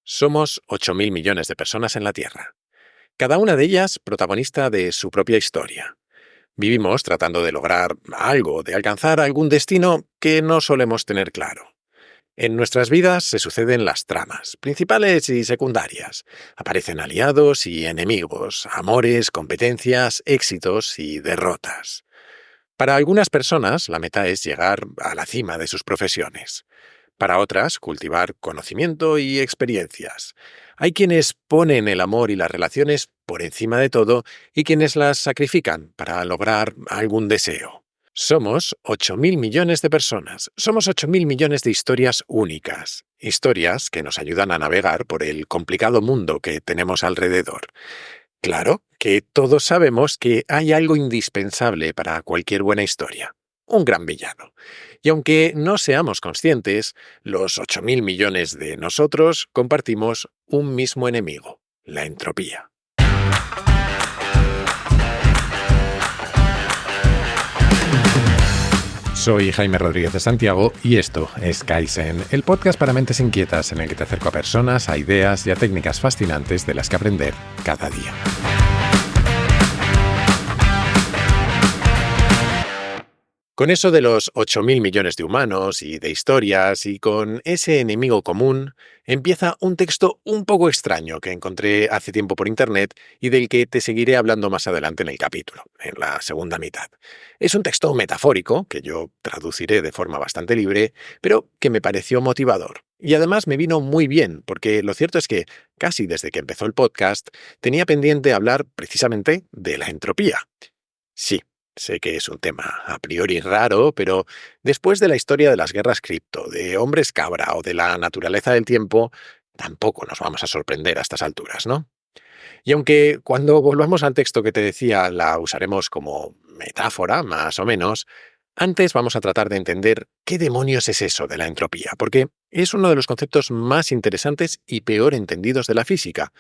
Somos 8.000 millones de personas en la Tierra, cada una de ellas protagonista de su propia historia. Vivimos tratando de lograr algo, de alcanzar algún destino que no solemos tener claro. En nuestras vidas se suceden las tramas, principales y secundarias. Aparecen aliados y enemigos, amores, competencias, éxitos y derrotas. Para algunas personas, la meta es llegar a la cima de sus profesiones. Para otras, cultivar conocimiento y experiencias. Hay quienes ponen el amor y las relaciones por encima de todo y quienes las sacrifican para lograr algún deseo. Somos 8.000 millones de personas. Somos 8.000 millones de historias únicas. Historias que nos ayudan a navegar por el complicado mundo que tenemos alrededor. Claro que todos sabemos que hay algo indispensable para cualquier buena historia. Un gran villano. Y aunque no seamos conscientes, los 8.000 millones de nosotros compartimos un mismo enemigo, la entropía. Soy Jaime Rodríguez de Santiago y esto es Kaizen, el podcast para mentes inquietas en el que te acerco a personas, a ideas y a técnicas fascinantes de las que aprender cada día. Con eso de los 8.000 millones de humanos y de historias y con ese enemigo común, empieza un texto un poco extraño que encontré hace tiempo por internet y del que te seguiré hablando más adelante en el capítulo, en la segunda mitad. Es un texto metafórico, que yo traduciré de forma bastante libre, pero que me pareció motivador. Y además me vino muy bien, porque lo cierto es que casi desde que empezó el podcast tenía pendiente hablar precisamente de la entropía. Sí. Sé que es un tema a priori raro, pero después de la historia de las guerras cripto, de hombres cabra o de la naturaleza del tiempo, tampoco nos vamos a sorprender a estas alturas, ¿no? Y aunque cuando volvamos al texto que te decía la usaremos como metáfora, más o menos, antes vamos a tratar de entender qué demonios es eso de la entropía, porque es uno de los conceptos más interesantes y peor entendidos de la física,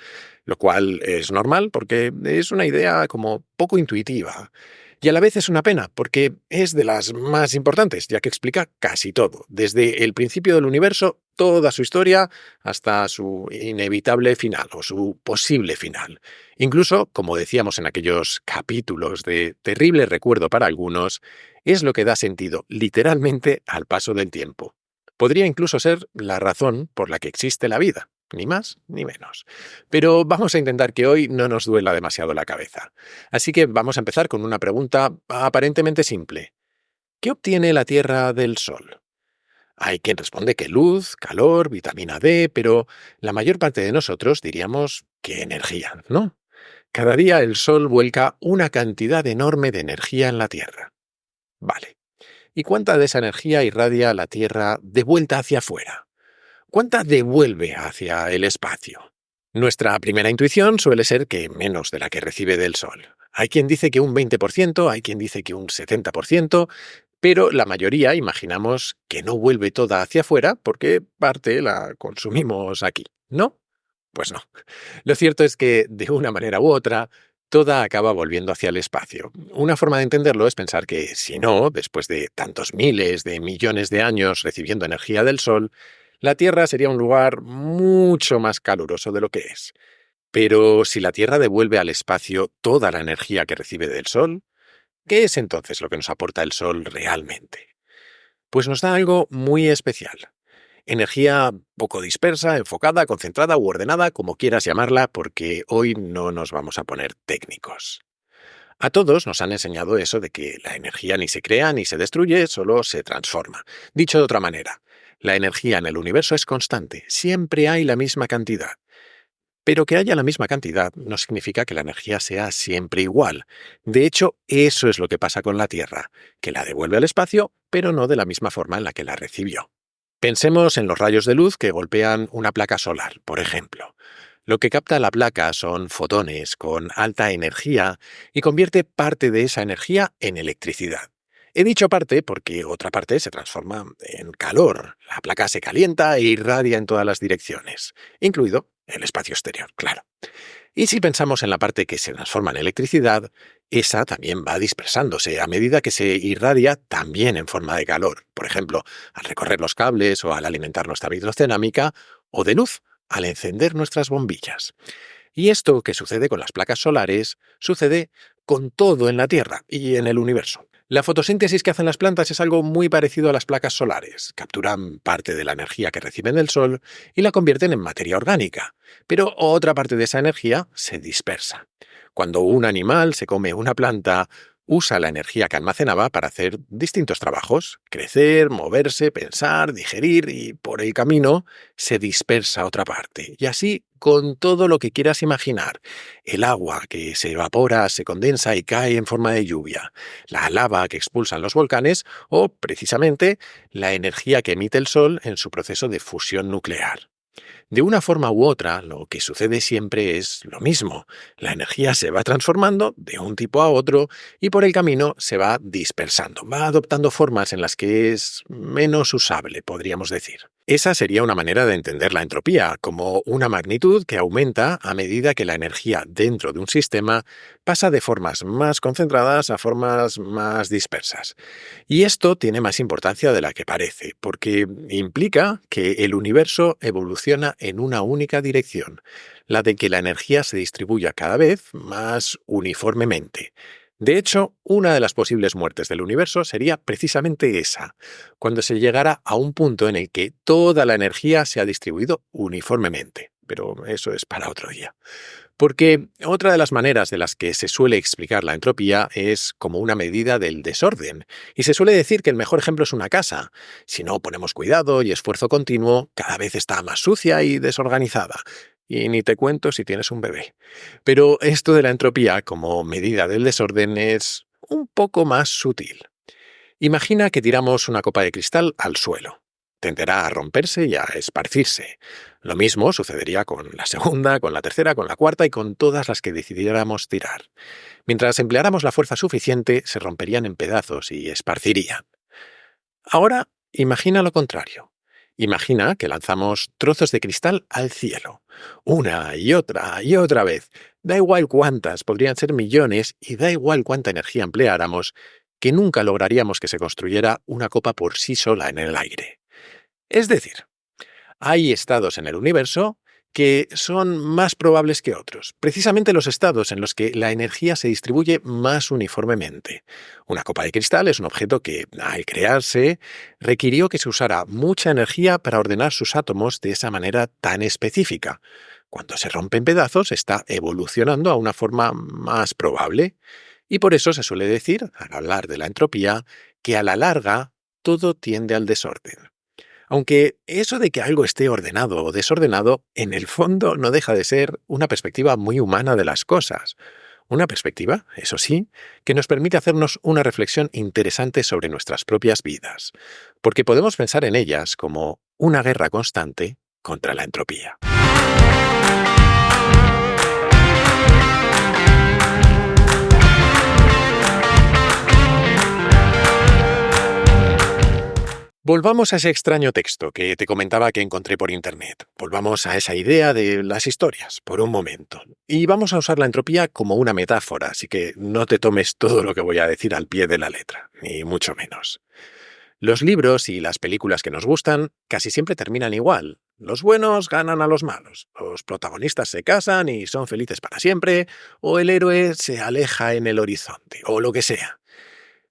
lo cual es normal porque es una idea como poco intuitiva. Y a la vez es una pena, porque es de las más importantes, ya que explica casi todo, desde el principio del universo, toda su historia, hasta su inevitable final, o su posible final. Incluso, como decíamos en aquellos capítulos de terrible recuerdo para algunos, es lo que da sentido, literalmente, al paso del tiempo. Podría incluso ser la razón por la que existe la vida. Ni más ni menos. Pero vamos a intentar que hoy no nos duela demasiado la cabeza. Así que vamos a empezar con una pregunta aparentemente simple. ¿Qué obtiene la Tierra del Sol? Hay quien responde que luz, calor, vitamina D, pero la mayor parte de nosotros diríamos que energía, ¿no? Cada día el Sol vuelca una cantidad enorme de energía en la Tierra. Vale. ¿Y cuánta de esa energía irradia la Tierra de vuelta hacia afuera? ¿Cuánta devuelve hacia el espacio? Nuestra primera intuición suele ser que menos de la que recibe del Sol. Hay quien dice que un 20%, hay quien dice que un 70%, pero la mayoría imaginamos que no vuelve toda hacia afuera porque parte la consumimos aquí, ¿no? Pues no. Lo cierto es que, de una manera u otra, toda acaba volviendo hacia el espacio. Una forma de entenderlo es pensar que, si no, después de tantos miles de millones de años recibiendo energía del Sol, la Tierra sería un lugar mucho más caluroso de lo que es. Pero si la Tierra devuelve al espacio toda la energía que recibe del Sol, ¿qué es entonces lo que nos aporta el Sol realmente? Pues nos da algo muy especial. Energía poco dispersa, enfocada, concentrada u ordenada, como quieras llamarla, porque hoy no nos vamos a poner técnicos. A todos nos han enseñado eso de que la energía ni se crea ni se destruye, solo se transforma. Dicho de otra manera, la energía en el universo es constante, siempre hay la misma cantidad. Pero que haya la misma cantidad no significa que la energía sea siempre igual. De hecho, eso es lo que pasa con la Tierra, que la devuelve al espacio, pero no de la misma forma en la que la recibió. Pensemos en los rayos de luz que golpean una placa solar, por ejemplo. Lo que capta la placa son fotones con alta energía y convierte parte de esa energía en electricidad. He dicho parte porque otra parte se transforma en calor. La placa se calienta e irradia en todas las direcciones, incluido el espacio exterior, claro. Y si pensamos en la parte que se transforma en electricidad, esa también va dispersándose a medida que se irradia también en forma de calor, por ejemplo, al recorrer los cables o al alimentar nuestra vitrocerámica, o de luz, al encender nuestras bombillas. Y esto que sucede con las placas solares, sucede con todo en la Tierra y en el universo. La fotosíntesis que hacen las plantas es algo muy parecido a las placas solares. Capturan parte de la energía que reciben del sol y la convierten en materia orgánica, pero otra parte de esa energía se dispersa. Cuando un animal se come una planta, usa la energía que almacenaba para hacer distintos trabajos: crecer, moverse, pensar, digerir, y por el camino se dispersa otra parte. Y así con todo lo que quieras imaginar: el agua que se evapora, se condensa y cae en forma de lluvia, la lava que expulsan los volcanes o, precisamente, la energía que emite el Sol en su proceso de fusión nuclear. De una forma u otra, lo que sucede siempre es lo mismo. La energía se va transformando de un tipo a otro y por el camino se va dispersando, va adoptando formas en las que es menos usable, podríamos decir. Esa sería una manera de entender la entropía, como una magnitud que aumenta a medida que la energía dentro de un sistema pasa de formas más concentradas a formas más dispersas. Y esto tiene más importancia de la que parece, porque implica que el universo evoluciona en una única dirección, la de que la energía se distribuya cada vez más uniformemente. De hecho, una de las posibles muertes del universo sería precisamente esa, cuando se llegara a un punto en el que toda la energía se ha distribuido uniformemente. Pero eso es para otro día. Porque otra de las maneras de las que se suele explicar la entropía es como una medida del desorden. Y se suele decir que el mejor ejemplo es una casa. Si no ponemos cuidado y esfuerzo continuo, cada vez está más sucia y desorganizada. Y ni te cuento si tienes un bebé. Pero esto de la entropía como medida del desorden es un poco más sutil. Imagina que tiramos una copa de cristal al suelo. Tenderá a romperse y a esparcirse. Lo mismo sucedería con la segunda, con la tercera, con la cuarta y con todas las que decidiéramos tirar. Mientras empleáramos la fuerza suficiente, se romperían en pedazos y esparcirían. Ahora, imagina lo contrario. Imagina que lanzamos trozos de cristal al cielo. Una y otra vez. Da igual cuántas, podrían ser millones, y da igual cuánta energía empleáramos, que nunca lograríamos que se construyera una copa por sí sola en el aire. Es decir, hay estados en el universo que son más probables que otros, precisamente los estados en los que la energía se distribuye más uniformemente. Una copa de cristal es un objeto que, al crearse, requirió que se usara mucha energía para ordenar sus átomos de esa manera tan específica. Cuando se rompe en pedazos, está evolucionando a una forma más probable. Y por eso se suele decir, al hablar de la entropía, que a la larga todo tiende al desorden. Aunque eso de que algo esté ordenado o desordenado, en el fondo no deja de ser una perspectiva muy humana de las cosas. Una perspectiva, eso sí, que nos permite hacernos una reflexión interesante sobre nuestras propias vidas, porque podemos pensar en ellas como una guerra constante contra la entropía. Volvamos a ese extraño texto que te comentaba que encontré por internet. Volvamos a esa idea de las historias, por un momento. Y vamos a usar la entropía como una metáfora, así que no te tomes todo lo que voy a decir al pie de la letra, ni mucho menos. Los libros y las películas que nos gustan casi siempre terminan igual. Los buenos ganan a los malos, los protagonistas se casan y son felices para siempre, o el héroe se aleja en el horizonte, o lo que sea.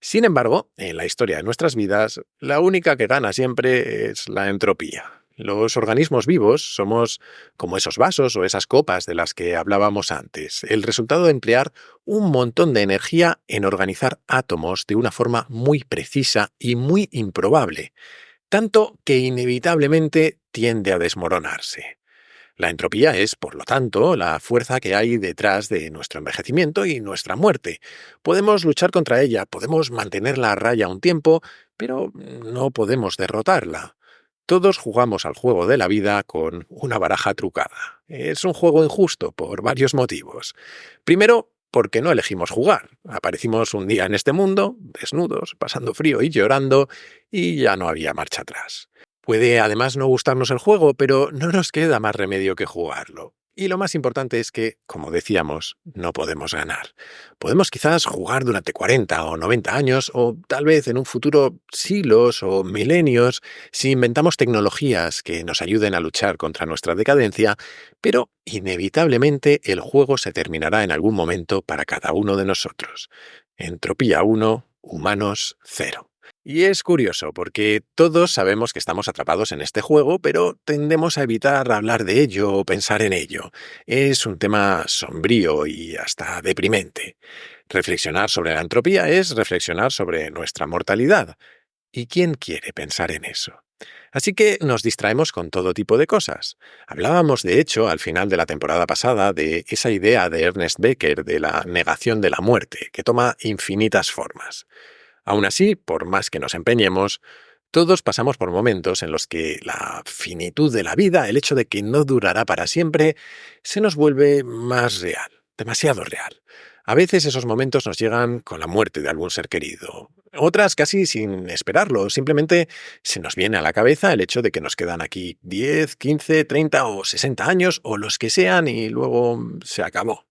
Sin embargo, en la historia de nuestras vidas, la única que gana siempre es la entropía. Los organismos vivos somos como esos vasos o esas copas de las que hablábamos antes, el resultado de emplear un montón de energía en organizar átomos de una forma muy precisa y muy improbable, tanto que inevitablemente tiende a desmoronarse. La entropía es, por lo tanto, la fuerza que hay detrás de nuestro envejecimiento y nuestra muerte. Podemos luchar contra ella, podemos mantenerla a raya un tiempo, pero no podemos derrotarla. Todos jugamos al juego de la vida con una baraja trucada. Es un juego injusto por varios motivos. Primero, porque no elegimos jugar. Aparecimos un día en este mundo, desnudos, pasando frío y llorando, y ya no había marcha atrás. Puede además no gustarnos el juego, pero no nos queda más remedio que jugarlo. Y lo más importante es que, como decíamos, no podemos ganar. Podemos quizás jugar durante 40 o 90 años, o tal vez en un futuro siglos o milenios, si inventamos tecnologías que nos ayuden a luchar contra nuestra decadencia, pero inevitablemente el juego se terminará en algún momento para cada uno de nosotros. Entropía 1, humanos 0. Y es curioso, porque todos sabemos que estamos atrapados en este juego, pero tendemos a evitar hablar de ello o pensar en ello. Es un tema sombrío y hasta deprimente. Reflexionar sobre la entropía es reflexionar sobre nuestra mortalidad. ¿Y quién quiere pensar en eso? Así que nos distraemos con todo tipo de cosas. Hablábamos, de hecho, al final de la temporada pasada, de esa idea de Ernest Becker de la negación de la muerte, que toma infinitas formas. Aún así, por más que nos empeñemos, todos pasamos por momentos en los que la finitud de la vida, el hecho de que no durará para siempre, se nos vuelve más real, demasiado real. A veces esos momentos nos llegan con la muerte de algún ser querido. Otras casi sin esperarlo, simplemente se nos viene a la cabeza el hecho de que nos quedan aquí 10, 15, 30 o 60 años o los que sean y luego se acabó.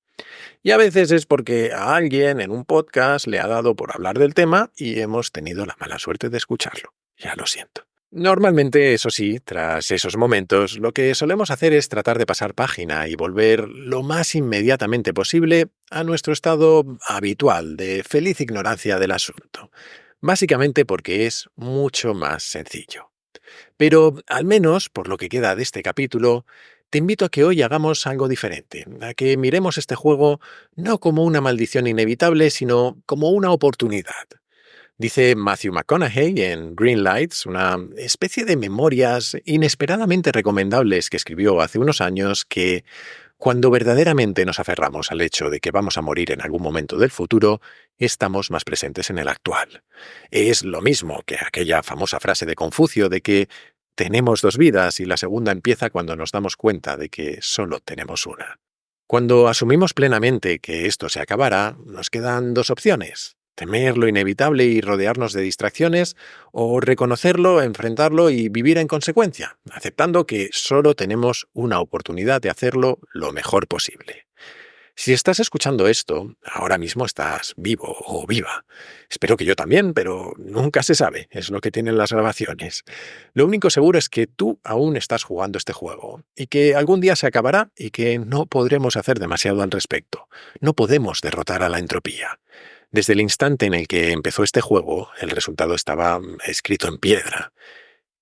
Y a veces es porque a alguien en un podcast le ha dado por hablar del tema y hemos tenido la mala suerte de escucharlo. Ya lo siento. Normalmente, eso sí, tras esos momentos, lo que solemos hacer es tratar de pasar página y volver lo más inmediatamente posible a nuestro estado habitual de feliz ignorancia del asunto. Básicamente porque es mucho más sencillo. Pero, al menos, por lo que queda de este capítulo, te invito a que hoy hagamos algo diferente, a que miremos este juego no como una maldición inevitable, sino como una oportunidad. Dice Matthew McConaughey en Green Lights, una especie de memorias inesperadamente recomendables que escribió hace unos años, que cuando verdaderamente nos aferramos al hecho de que vamos a morir en algún momento del futuro, estamos más presentes en el actual. Es lo mismo que aquella famosa frase de Confucio de que tenemos dos vidas y la segunda empieza cuando nos damos cuenta de que solo tenemos una. Cuando asumimos plenamente que esto se acabará, nos quedan dos opciones: temer lo inevitable y rodearnos de distracciones, o reconocerlo, enfrentarlo y vivir en consecuencia, aceptando que solo tenemos una oportunidad de hacerlo lo mejor posible. Si estás escuchando esto, ahora mismo estás vivo o viva. Espero que yo también, pero nunca se sabe, es lo que tienen las grabaciones. Lo único seguro es que tú aún estás jugando este juego, y que algún día se acabará y que no podremos hacer demasiado al respecto. No podemos derrotar a la entropía. Desde el instante en el que empezó este juego, el resultado estaba escrito en piedra.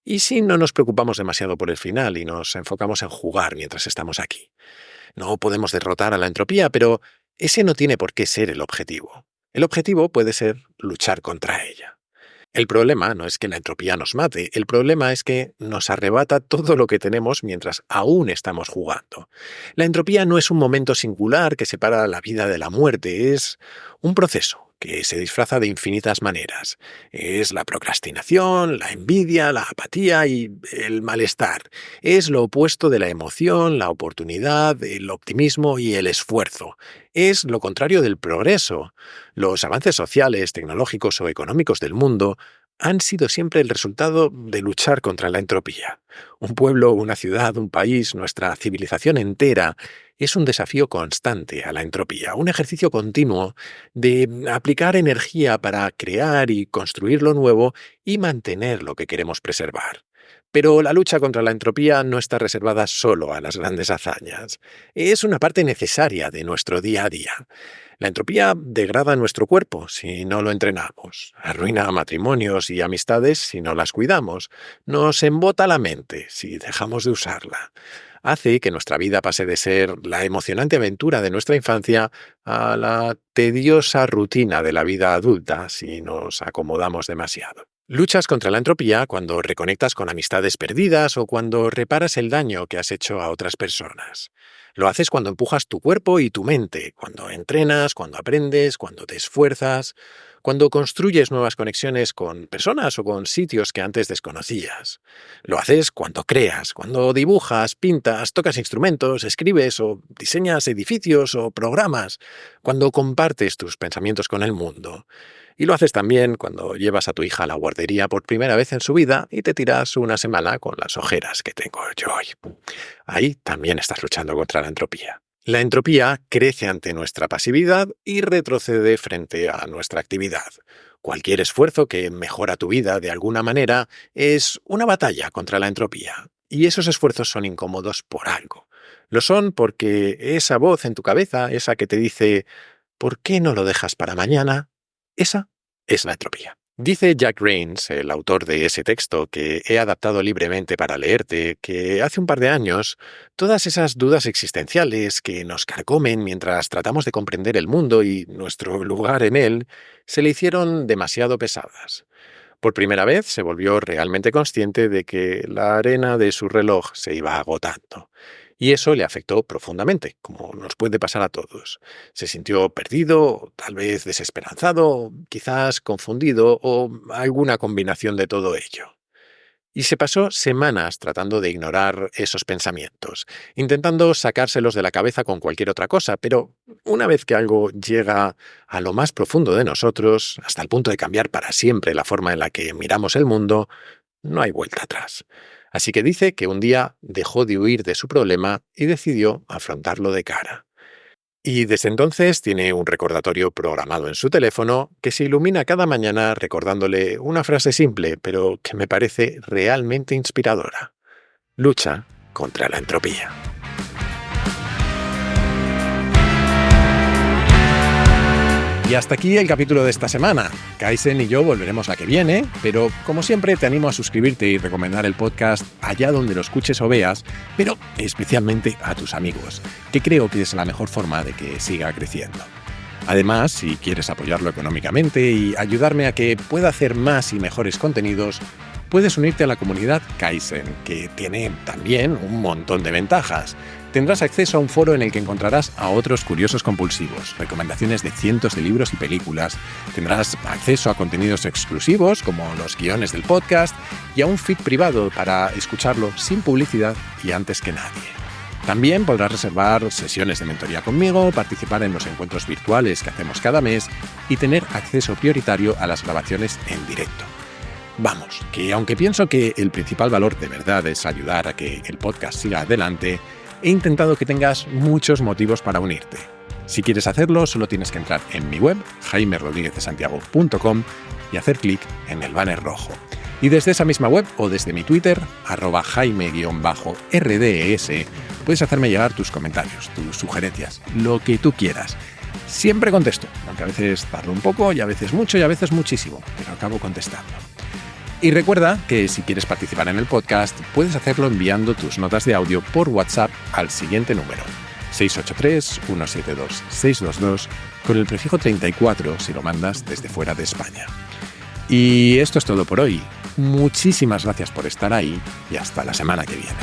¿Y si no nos preocupamos demasiado por el final y nos enfocamos en jugar mientras estamos aquí? No podemos derrotar a la entropía, pero ese no tiene por qué ser el objetivo. El objetivo puede ser luchar contra ella. El problema no es que la entropía nos mate, el problema es que nos arrebata todo lo que tenemos mientras aún estamos jugando. La entropía no es un momento singular que separa la vida de la muerte, es un proceso que se disfraza de infinitas maneras. Es la procrastinación, la envidia, la apatía y el malestar. Es lo opuesto de la emoción, la oportunidad, el optimismo y el esfuerzo. Es lo contrario del progreso. Los avances sociales, tecnológicos o económicos del mundo han sido siempre el resultado de luchar contra la entropía. Un pueblo, una ciudad, un país, nuestra civilización entera es un desafío constante a la entropía, un ejercicio continuo de aplicar energía para crear y construir lo nuevo y mantener lo que queremos preservar. Pero la lucha contra la entropía no está reservada solo a las grandes hazañas. Es una parte necesaria de nuestro día a día. La entropía degrada nuestro cuerpo si no lo entrenamos, arruina matrimonios y amistades si no las cuidamos, nos embota la mente si dejamos de usarla. Hace que nuestra vida pase de ser la emocionante aventura de nuestra infancia a la tediosa rutina de la vida adulta si nos acomodamos demasiado. Luchas contra la entropía cuando reconectas con amistades perdidas o cuando reparas el daño que has hecho a otras personas. Lo haces cuando empujas tu cuerpo y tu mente, cuando entrenas, cuando aprendes, cuando te esfuerzas, cuando construyes nuevas conexiones con personas o con sitios que antes desconocías. Lo haces cuando creas, cuando dibujas, pintas, tocas instrumentos, escribes o diseñas edificios o programas, cuando compartes tus pensamientos con el mundo. Y lo haces también cuando llevas a tu hija a la guardería por primera vez en su vida y te tiras una semana con las ojeras que tengo yo hoy. Ahí también estás luchando contra la entropía. La entropía crece ante nuestra pasividad y retrocede frente a nuestra actividad. Cualquier esfuerzo que mejora tu vida de alguna manera es una batalla contra la entropía. Y esos esfuerzos son incómodos por algo. Lo son porque esa voz en tu cabeza, esa que te dice ¿por qué no lo dejas para mañana? Esa es la entropía. Dice Jack Rains, el autor de ese texto que he adaptado libremente para leerte, que hace un par de años todas esas dudas existenciales que nos carcomen mientras tratamos de comprender el mundo y nuestro lugar en él, se le hicieron demasiado pesadas. Por primera vez se volvió realmente consciente de que la arena de su reloj se iba agotando. Y eso le afectó profundamente, como nos puede pasar a todos. Se sintió perdido, tal vez desesperanzado, quizás confundido o alguna combinación de todo ello. Y se pasó semanas tratando de ignorar esos pensamientos, intentando sacárselos de la cabeza con cualquier otra cosa, pero una vez que algo llega a lo más profundo de nosotros, hasta el punto de cambiar para siempre la forma en la que miramos el mundo, no hay vuelta atrás. Así que dice que un día dejó de huir de su problema y decidió afrontarlo de cara. Y desde entonces tiene un recordatorio programado en su teléfono que se ilumina cada mañana recordándole una frase simple, pero que me parece realmente inspiradora. Lucha contra la entropía. Y hasta aquí el capítulo de esta semana. Kaizen y yo volveremos la que viene, pero como siempre te animo a suscribirte y recomendar el podcast allá donde lo escuches o veas, pero especialmente a tus amigos, que creo que es la mejor forma de que siga creciendo. Además, si quieres apoyarlo económicamente y ayudarme a que pueda hacer más y mejores contenidos, puedes unirte a la comunidad Kaizen, que tiene también un montón de ventajas. Tendrás acceso a un foro en el que encontrarás a otros curiosos compulsivos, recomendaciones de cientos de libros y películas, tendrás acceso a contenidos exclusivos como los guiones del podcast y a un feed privado para escucharlo sin publicidad y antes que nadie. También podrás reservar sesiones de mentoría conmigo, participar en los encuentros virtuales que hacemos cada mes y tener acceso prioritario a las grabaciones en directo. Vamos, que aunque pienso que el principal valor de verdad es ayudar a que el podcast siga adelante, he intentado que tengas muchos motivos para unirte. Si quieres hacerlo, solo tienes que entrar en mi web, jaimerodriguezdesantiago.com, y hacer clic en el banner rojo. Y desde esa misma web o desde mi Twitter, @jaime_rds, puedes hacerme llegar tus comentarios, tus sugerencias, lo que tú quieras. Siempre contesto, aunque a veces tardo un poco y a veces mucho y a veces muchísimo, pero acabo contestando. Y recuerda que si quieres participar en el podcast, puedes hacerlo enviando tus notas de audio por WhatsApp al siguiente número, 683-172-622, con el prefijo 34 si lo mandas desde fuera de España. Y esto es todo por hoy. Muchísimas gracias por estar ahí y hasta la semana que viene.